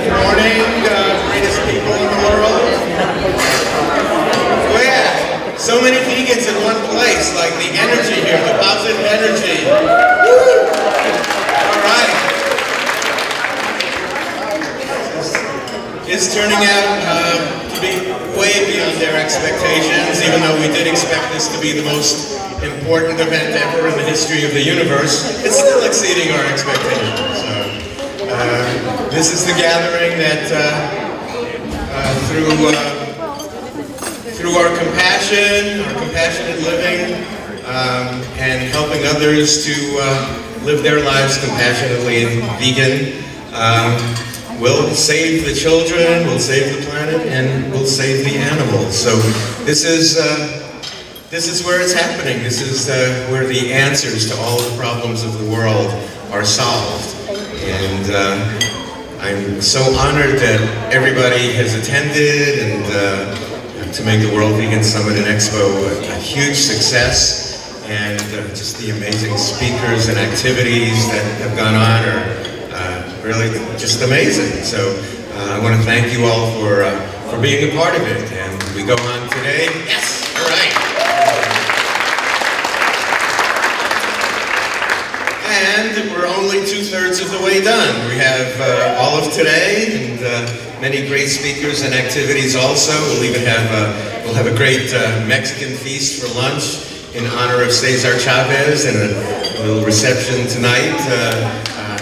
Good morning, greatest people in the world. Oh yeah, so many vegans in one place, like the energy here, the positive energy. Woo! All right. It's turning out to be way beyond their expectations, even though we did expect this to be the most important event ever in the history of the universe. It's still exceeding our expectations. So, this is the gathering that through our compassion, our compassionate living, and helping others to live their lives compassionately and vegan, we'll save the children, we'll save the planet, and we'll save the animals. So this is where it's happening. This is where the answers to all the problems of the world are solved. And I'm so honored that everybody has attended, and to make the World Vegan Summit and Expo a huge success, and just the amazing speakers and activities that have gone on are really just amazing. So I want to thank you all for being a part of it. And we go on today. Yes, all right. And we're only 2/3 of the way done. We have all of today and many great speakers and activities also. We'll even have we'll have a great Mexican feast for lunch in honor of Cesar Chavez, and a little reception tonight.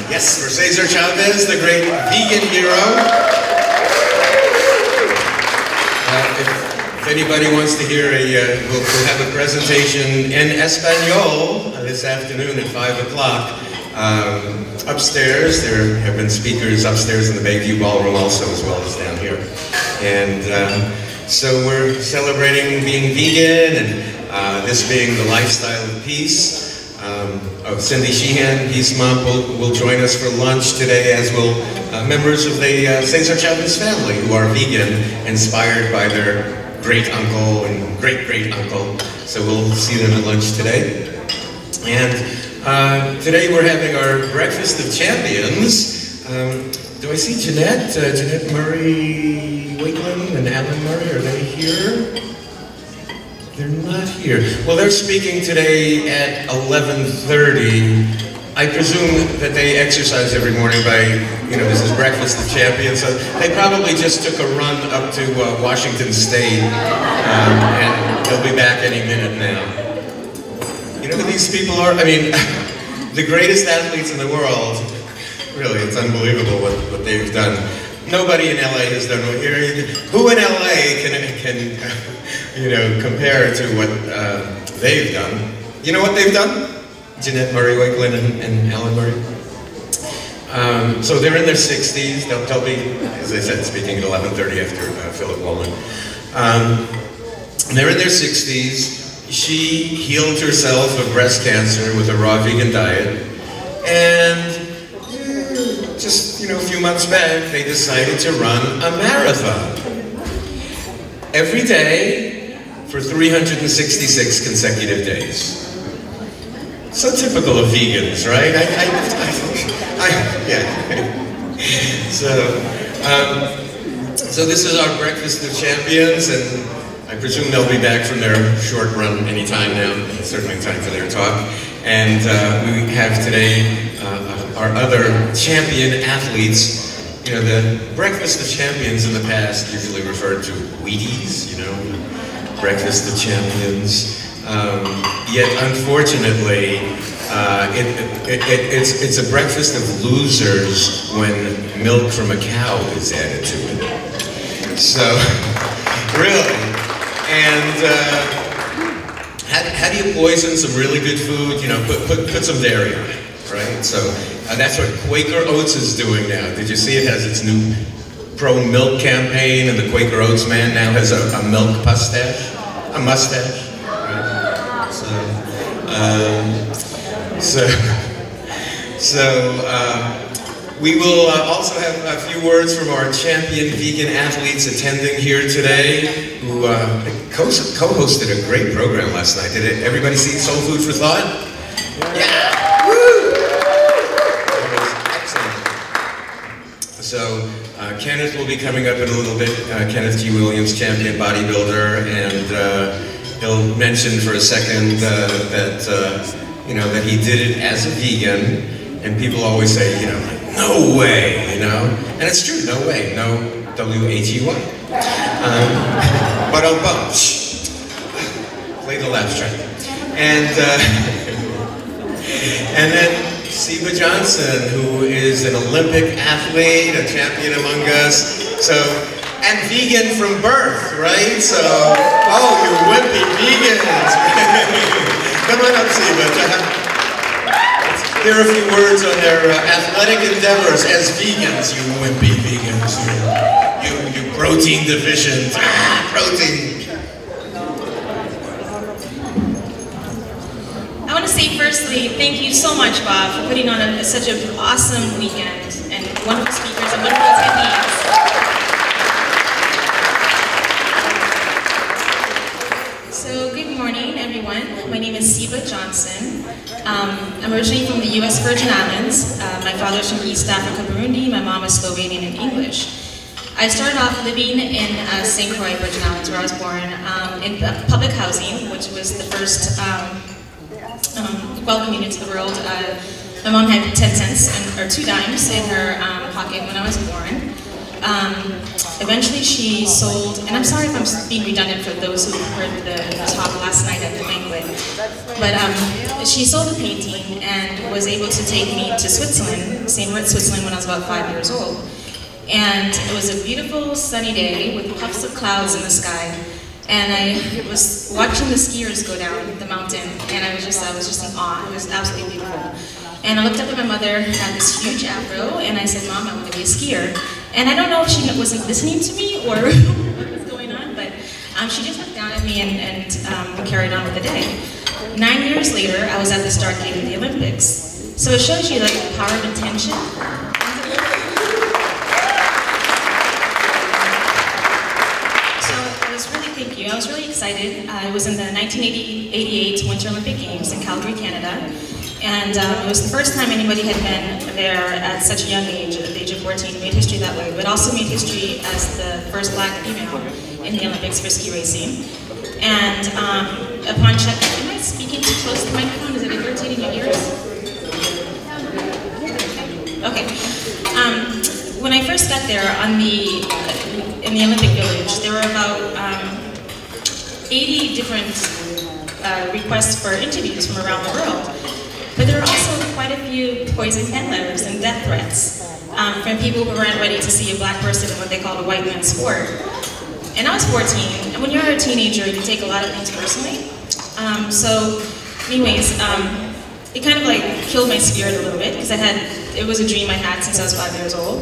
Yes, for Cesar Chavez, the great vegan hero. If anybody wants to hear we'll have a presentation in Espanol this afternoon at 5 o'clock upstairs. There have been speakers upstairs in the Bayview Ballroom also, as well as down here. And so we're celebrating being vegan, and this being the lifestyle of peace. Cindy Sheehan, Peace Month, will join us for lunch today, as will members of the Cesar Chavez family, who are vegan, inspired by their great-uncle and great-great-uncle. So we'll see them at lunch today. And today we're having our Breakfast of Champions. Do I see Jeanette? Jeanette Murray Wakeland and Alan Murray, are they here? They're not here. Well, they're speaking today at 11:30. I presume that they exercise every morning by, this is Breakfast of Champions, so they probably just took a run up to Washington State, and they'll be back any minute now. You know who these people are? I mean, the greatest athletes in the world. Really, it's unbelievable what they've done. Nobody in LA has done what here. Who in LA can compare to what they've done? You know what they've done? Jeanette Murray Wakeland and Alan Murray. So they're in their 60s. They'll be, as I said, speaking at 11:30 after Philip Wallen. They're in their 60s. She healed herself of breast cancer with a raw vegan diet, and just a few months back, they decided to run a marathon every day for 366 consecutive days. So typical of vegans, right? Yeah. So this is our Breakfast of Champions, and I presume they'll be back from their short run anytime now. It's certainly time for their talk. And we have today our other champion athletes. The Breakfast of Champions in the past usually referred to Wheaties, Breakfast of Champions. Yet, unfortunately, it's a breakfast of losers when milk from a cow is added to it. So, really. And how do you poison some really good food? Put some dairy on it, right? So that's what Quaker Oats is doing now. Did you see it has its new pro-milk campaign, and the Quaker Oats man now has a milk mustache? A mustache. We will also have a few words from our champion vegan athletes attending here today, who co-hosted a great program last night. Did everybody see Soul Food for Thought? Yeah! Woo! That was excellent. So Kenneth will be coming up in a little bit. Kenneth G. Williams, champion bodybuilder, and he'll mention for a second that you know, that he did it as a vegan. And people always say, you know, like, no way, you know, and it's true, no way, no W-H-E-Y. But I'll bump. Play the laugh track. And then Siba Johnson, who is an Olympic athlete, a champion among us, so, and vegan from birth, right? So, oh, you wimpy vegans. Come on up, Siba. Here are a few words on their athletic endeavors as vegans, you wimpy vegans, you protein deficient, protein. I want to say firstly, thank you so much, Bob, for putting on such an awesome weekend and wonderful speakers and wonderful attendees. So good morning, everyone. My name is Siba Johnson. I'm originally from the U.S. Virgin Islands. My father's from East Africa, Burundi. My mom is Slovenian and English. I started off living in St. Croix, Virgin Islands, where I was born, in public housing, which was the first welcoming into the world. My mom had 10 cents or 2 dimes in her pocket when I was born. Eventually she sold, and I'm sorry if I'm being redundant for those who heard the talk last night at the banquet, but she sold a painting and was able to take me to Switzerland, St. Moritz, Switzerland, when I was about 5 years old. And it was a beautiful sunny day with puffs of clouds in the sky. And I was watching the skiers go down the mountain, and I was just in awe. It was absolutely beautiful. And I looked up at my mother, who had this huge afro, and I said, "Mom, I want to be a skier." And I don't know if she wasn't listening to me or what was going on, but she just looked down at me and carried on with the day. 9 years later, I was at the start gate of the Olympics. So it shows you like the power of intention. Thank you. I was really excited. I was in the 1988 Winter Olympic Games in Calgary, Canada. And it was the first time anybody had been there at such a young age, at the age of 14, made history that way, but also made history as the first black female in the Olympics for ski racing. And upon checking, am I speaking too close to the microphone? Is it irritating your ears? Okay. When I first got there in the Olympic Village, there were about 80 different requests for interviews from around the world. But there were also quite a few poison pen letters and death threats from people who weren't ready to see a black person in what they called a white man's sport. And I was 14, and when you're a teenager, you take a lot of things personally. So anyways, it kind of like killed my spirit a little bit, because it was a dream I had since I was 5 years old.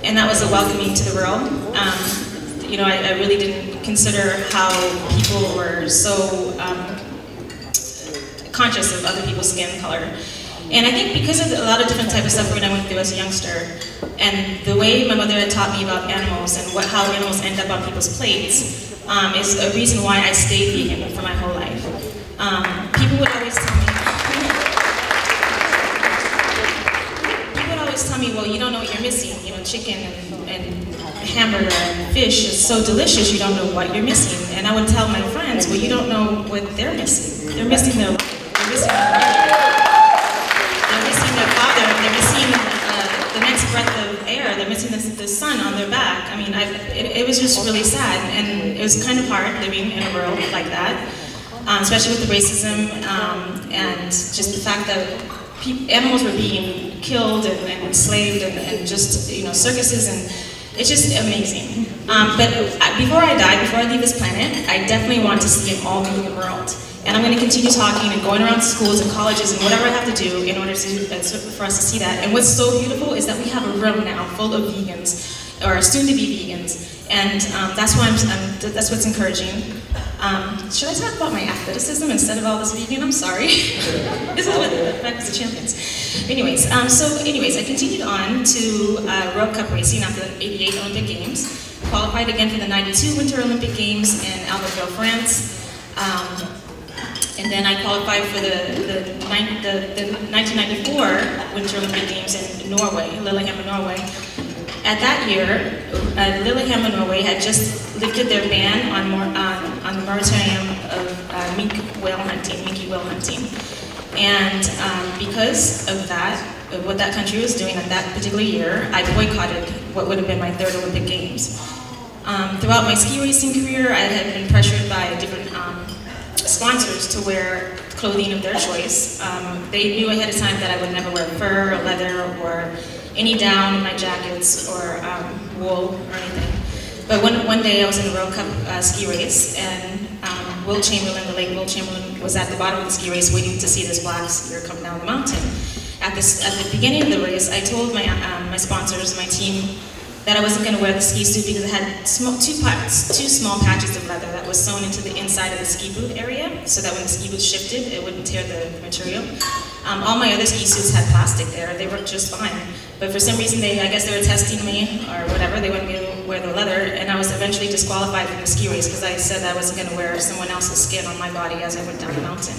And that was a welcoming to the world. You know, I really didn't consider how people were so conscious of other people's skin color. And I think because of a lot of different types of suffering I went through as a youngster, and the way my mother had taught me about animals and how animals end up on people's plates, is a reason why I stayed vegan for my whole life. People would always tell me, well, you don't know what you're missing. You know, chicken and hamburger and fish is so delicious, you don't know what you're missing. And I would tell my friends, well, you don't know what they're missing. They're missing their life. They're missing their mother. They're missing their father. They're missing the next breath of air. They're missing the sun on their back. I mean, it was just really sad. And it was kind of hard living in a world like that, especially with the racism and just the fact that animals were being killed and enslaved and just, you know, circuses, and it's just amazing. But before I die, before I leave this planet, I definitely want to see an all-vegan world. And I'm going to continue talking and going around schools and colleges and whatever I have to do in order for us to see that. And what's so beautiful is that we have a room now full of vegans, or soon-to-be vegans, and that's what's encouraging. Should I talk about my athleticism instead of all this vegan? I'm sorry. This is what the Breakfast of Champions. Anyways, I continued on to World Cup racing after the '88 Olympic Games. Qualified again for the '92 Winter Olympic Games in Albertville, France. And then I qualified for the 1994 Winter Olympic Games in Norway, Lillehammer, Norway. At that year, Lillehammer, Norway had just lifted their ban on the moratorium of minke whale hunting. And because of that, of what that country was doing at that particular year, I boycotted what would have been my third Olympic Games. Throughout my ski racing career, I had been pressured by different sponsors to wear clothing of their choice. They knew ahead of time that I would never wear fur or leather or any down in my jackets or wool or anything. But one day I was in the World Cup ski race, and Will Chamberlain, the late Will Chamberlain, was at the bottom of the ski race waiting to see this black skier come down the mountain. At the beginning of the race, I told my sponsors, my team, that I wasn't going to wear the ski suit because it had two small patches of leather that was sewn into the inside of the ski boot area, so that when the ski boot shifted, it wouldn't tear the material. All my other ski suits had plastic there. They worked just fine. But for some reason, I guess they were testing me or whatever. They wouldn't be able to wear the leather, and I was eventually disqualified from the ski race because I said I wasn't going to wear someone else's skin on my body as I went down the mountain.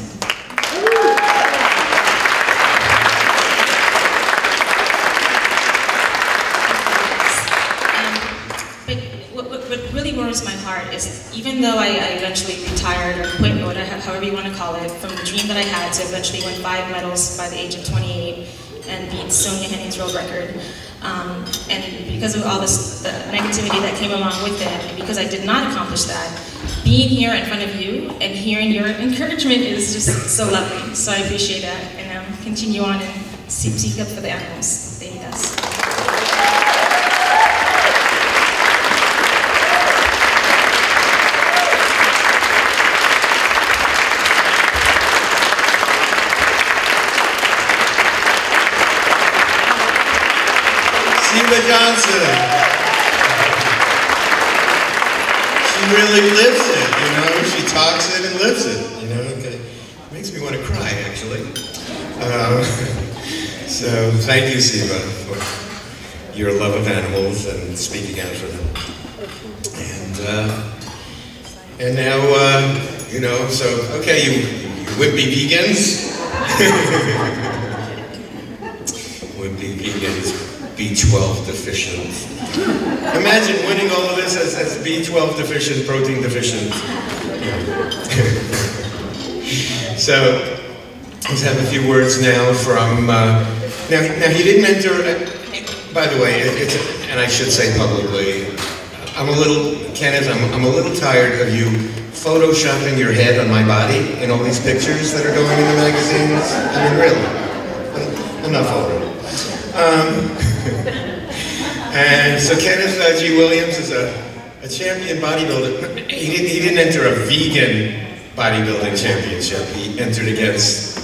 What really warms my heart is, even though I eventually retired or quit, or however you want to call it, from the dream that I had to eventually win 5 medals by the age of 28 and beat Sonia Henning's world record, and because of all the negativity that came along with it, and because I did not accomplish that, being here in front of you and hearing your encouragement is just so lovely. So I appreciate that, and continue on and seek up for the animals. They need us. Siva Johnson. She really lives it, you know. She talks it and lives it, you know. It makes me want to cry, actually. So thank you, Siva, for your love of animals and speaking out for them. And now, you know, so okay, you wimpy vegans. Wimpy vegans. B12 deficient. Imagine winning all of this as B12 deficient, protein deficient. So, let's have a few words now from, now he didn't enter, by the way, and I should say publicly, Kenneth, I'm a little tired of you photoshopping your head on my body in all these pictures that are going in the magazines. I mean, really, enough already. And so Kenneth G. Williams is a champion bodybuilder. He didn't enter a vegan bodybuilding championship. He entered against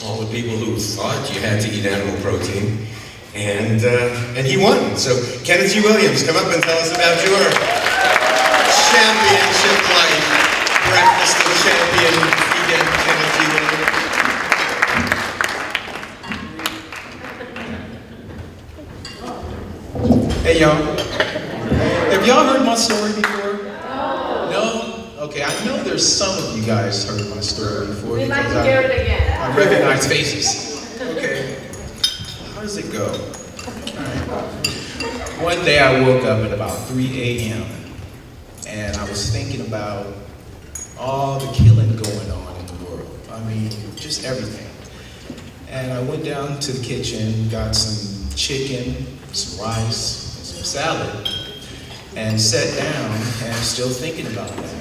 all the people who thought you had to eat animal protein, and he won. So Kenneth G. Williams, come up and tell us about your championship life. Breakfast of champion vegan Kenneth G. Williams. Hey y'all, have y'all heard my story before? No? Okay, I know there's some of you guys heard my story before. We'd like to hear it again. I recognize faces. Okay, how does it go? One day I woke up at about 3 a.m. and I was thinking about all the killing going on in the world. I mean, just everything. And I went down to the kitchen, got some chicken, some rice, some salad, and sat down and still thinking about that.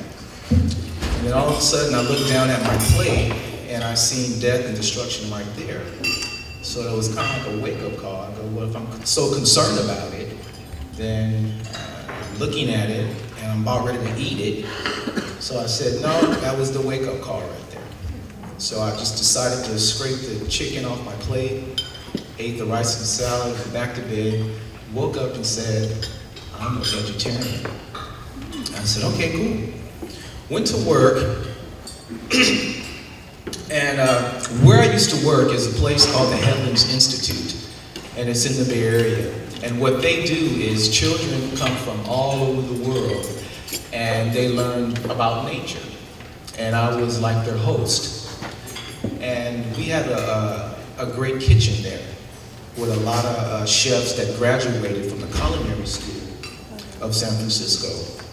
And then all of a sudden I looked down at my plate and I seen death and destruction right there. So it was kind of like a wake-up call. I go, well, if I'm so concerned about it, then looking at it and I'm about ready to eat it. So I said, no, that was the wake-up call right there. So I just decided to scrape the chicken off my plate, ate the rice and salad, went back to bed, woke up and said, I'm a vegetarian. I said, okay, cool. Went to work, and where I used to work is a place called the Headlands Institute, and it's in the Bay Area. And what they do is children come from all over the world, and they learn about nature. And I was like their host. And we had a great kitchen there. with a lot of chefs that graduated from the culinary school of San Francisco.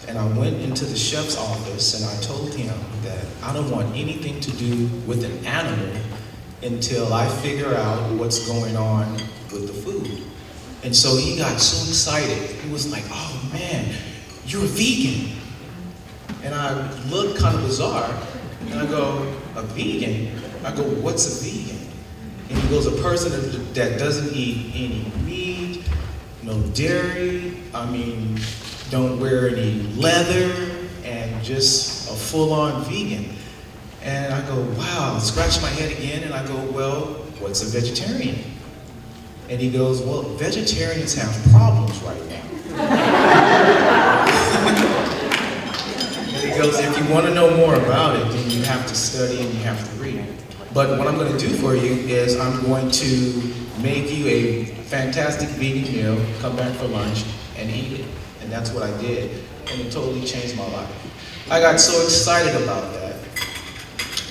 And I went into the chef's office and I told him that I don't want anything to do with an animal until I figure out what's going on with the food. And so he got so excited. He was like, oh man, you're a vegan. And I looked kind of bizarre. And I go, a vegan? I go, what's a vegan? And he goes, a person that doesn't eat any meat, no dairy, don't wear any leather, and just a full-on vegan. And I go, wow, scratch my head again, and I go, well, what's a vegetarian? And he goes, well, vegetarians have problems right now. And he goes, if you want to know more about it, then you have to study and you have to read. But what I'm going to do for you is I'm going to make you a fantastic vegan meal, come back for lunch, and eat it. And that's what I did, and it totally changed my life. I got so excited about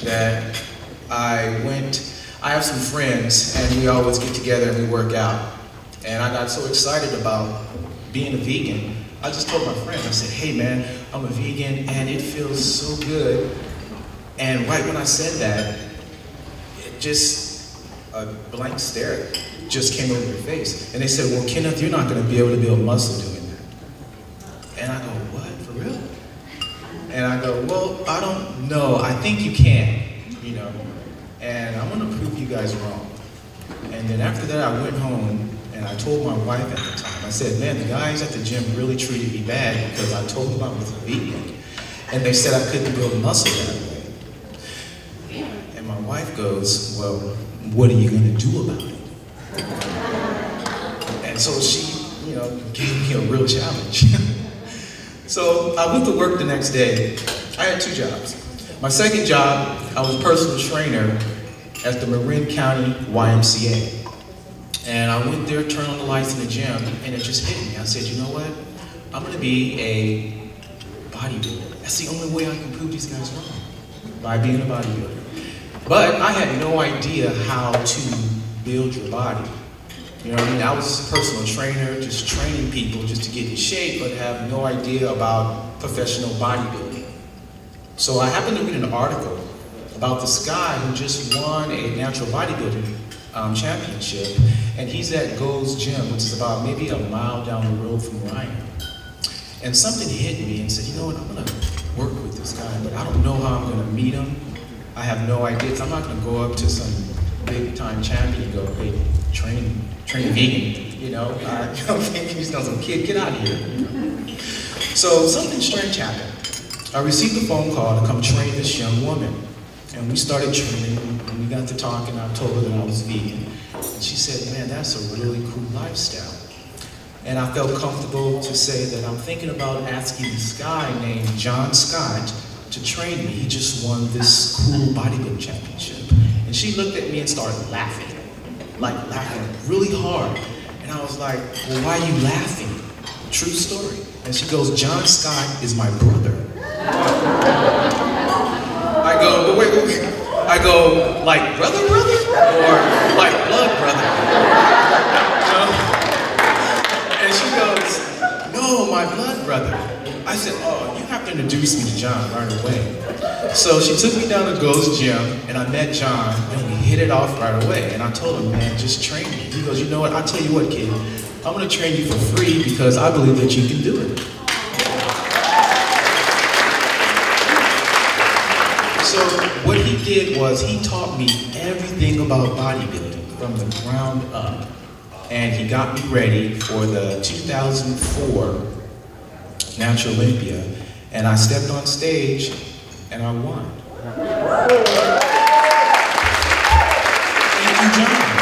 that I have some friends, and we always get together and we work out. And I got so excited about being a vegan, I just told my friend, I said, hey man, I'm a vegan and it feels so good. And right when I said that, it just, a blank stare just came over their face. And they said, well, Kenneth, you're not going to be able to build muscle doing that. And I go, what, for real? And I go, well, I don't know, I think you can, you know. And I'm going to prove you guys wrong. And then after that, I went home and I told my wife at the time, I said, man, the guys at the gym really treated me bad because I told them I was a vegan. And they said I couldn't build muscle that way. And my wife goes, well, what are you going to do about it? And so she, you know, gave me a real challenge. So I went to work the next day. I had 2 jobs. My second job, I was a personal trainer at the Marin County YMCA. And I went there, turned on the lights in the gym, and it just hit me. I said, you know what? I'm going to be a bodybuilder. That's the only way I can prove these guys wrong, by being a bodybuilder. But I had no idea how to build your body. You know what I mean? I was a personal trainer, just training people just to get in shape, but have no idea about professional bodybuilding. So I happened to read an article about this guy who just won a natural bodybuilding championship, and he's at Gold's Gym, which is about maybe a mile down the road from Ryan. And something hit me and said, you know what, I'm gonna work with this guy, but I don't know how I'm gonna meet him. I have no idea. I'm not gonna go up to some big time champion and go, hey, train vegan, you know? I don't think he's done some kid, get out of here. So something strange happened. I received a phone call to come train this young woman. And we started training, and we got to talking, I told her that I was vegan. And she said, man, that's a really cool lifestyle. And I felt comfortable to say that I'm thinking about asking this guy named John Scott to train me. He just won this cool bodybuilding championship. And she looked at me and started laughing, like laughing really hard. And I was like, well, why are you laughing? True story. And she goes, John Scott is my brother. I go, but wait. I go, like brother? Or like blood brother? And she goes, no, my blood brother. I said, oh, you have to introduce me to John right away. So she took me down to Gold's Gym, and I met John, and we hit it off right away. And I told him, man, just train me. He goes, you know what, I'll tell you what, kid. I'm going to train you for free because I believe that you can do it. So what he did was he taught me everything about bodybuilding from the ground up. And he got me ready for the 2004 Natural Olympia. And I stepped on stage and I won. Thank you, John.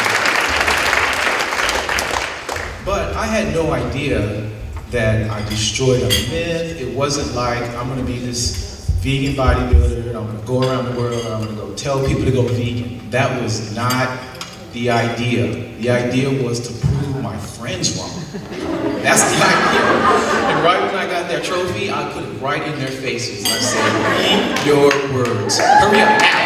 But I had no idea that I destroyed a myth. It wasn't like I'm gonna be this vegan bodybuilder, I'm gonna go around the world, I'm gonna go tell people to go vegan. That was not the idea. The idea was to prove my friends wrong. That's the idea. And right when I got that trophy, I put it right in their faces. I said, eat your words. Hurry up now.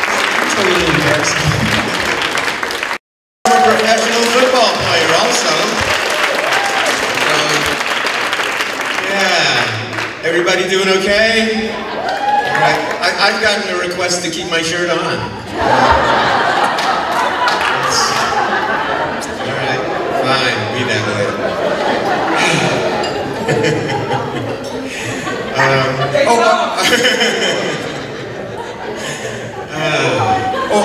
Everybody doing okay? All right. I've gotten a request to keep my shirt on. All right, fine, be that way.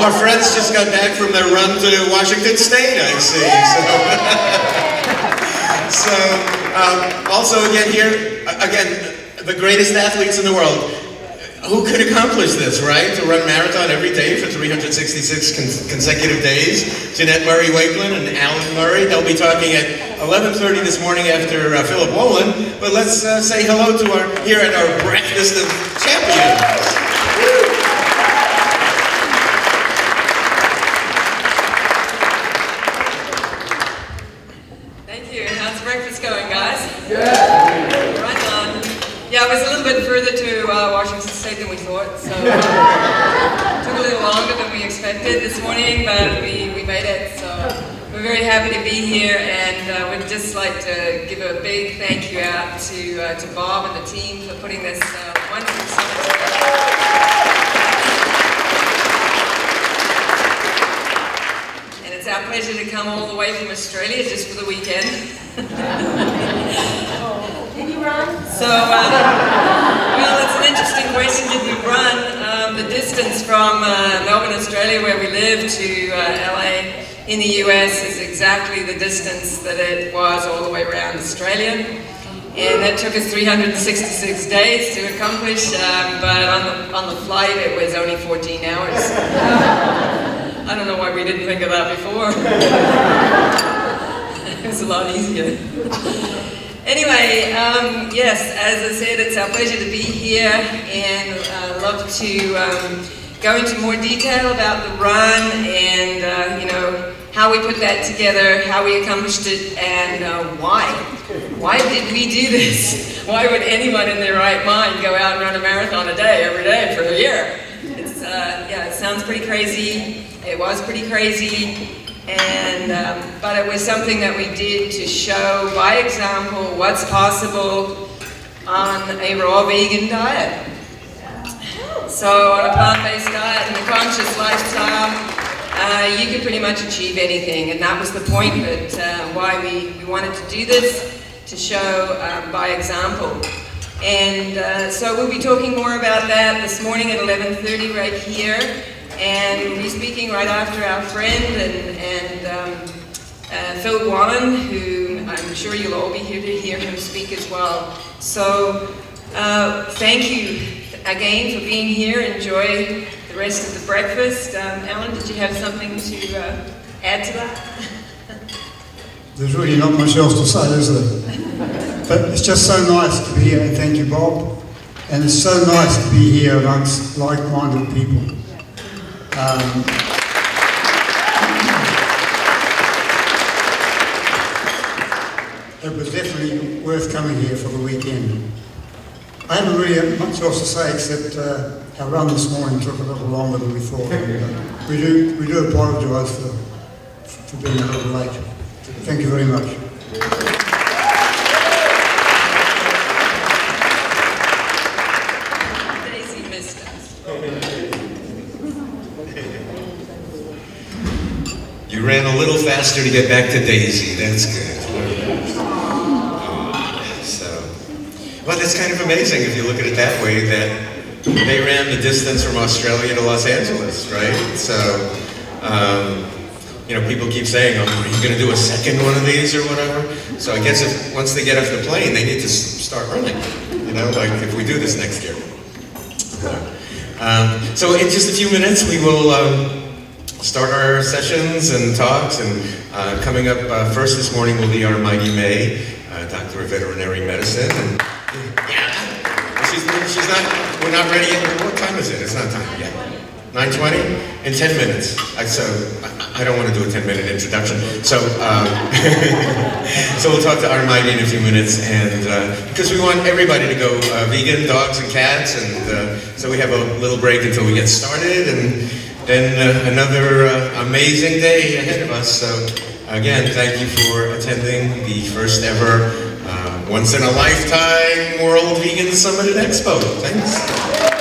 Our friends just got back from their run to Washington State, I see. So also again here, the greatest athletes in the world. Who could accomplish this, right? To run marathon every day for 366 consecutive days. Jeanette Murray-Wakeland and Alan Murray. They'll be talking at 11:30 this morning after Philip Wolin. But let's say hello to here at our breakfast of champions. Thank you. How's breakfast going, guys? Good. Right on. Yeah, it was a little bit further to Washington State than we thought, so it took a little longer than we expected this morning, but we made it, so we're very happy to be here, and we'd just like to give a big thank you out to Bob and the team for putting this wonderful summit together. And it's our pleasure to come all the way from Australia just for the weekend. Did you run? So, well, it's an interesting question. Did we run? The distance from Melbourne, Australia, where we live, to LA in the US is exactly the distance that it was all the way around Australia. And that took us 366 days to accomplish, but on the flight it was only 14 hours. I don't know why we didn't think of that before. It was a lot easier. Anyway, yes, as I said, it's our pleasure to be here, and I'd love to go into more detail about the run and you know, how we put that together, how we accomplished it, and why. Why did we do this? Why would anyone in their right mind go out and run a marathon a day, every day for a year? It's, yeah, it sounds pretty crazy. It was pretty crazy. And, but it was something that we did to show by example what's possible on a raw vegan diet. So on a plant-based diet and a conscious lifestyle, you can pretty much achieve anything, and that was the point that why we wanted to do this, to show by example. And so we'll be talking more about that this morning at 11:30 right here. And we'll be speaking right after our friend and Phil Wolin, who I'm sure you'll all be here to hear him speak as well. So thank you again for being here. Enjoy the rest of the breakfast. Alan, did you have something to add to that? There's really not much else to say, is there? But it's just so nice to be here, and thank you, Bob. And it's so nice to be here amongst like-minded people. It was definitely worth coming here for the weekend. I haven't really much else to say except our run this morning took a little longer than we thought. We do apologise for being a little late. Thank you very much. Daisy missed us. You ran a little faster to get back to Daisy. That's good. Well, that's kind of amazing if you look at it that way, that they ran the distance from Australia to Los Angeles, right? So, you know, people keep saying, oh, are you going to do a second one of these or whatever? So I guess if once they get off the plane, they need to start running, you know, like if we do this next year. So in just a few minutes, we will start our sessions and talks, and coming up first this morning will be our Mighty May, Doctor of Veterinary Medicine. And, yeah, she's not, we're not ready yet. What time is it? It's not time yet. 9:20? In 10 minutes. So I don't want to do a 10-minute introduction. So, so we'll talk to Armide in a few minutes, and because we want everybody to go vegan, dogs and cats, and so we have a little break until we get started, and then another amazing day ahead of us. So again, thank you for attending the first ever once in a lifetime World Vegan Summit at Expo. Thanks.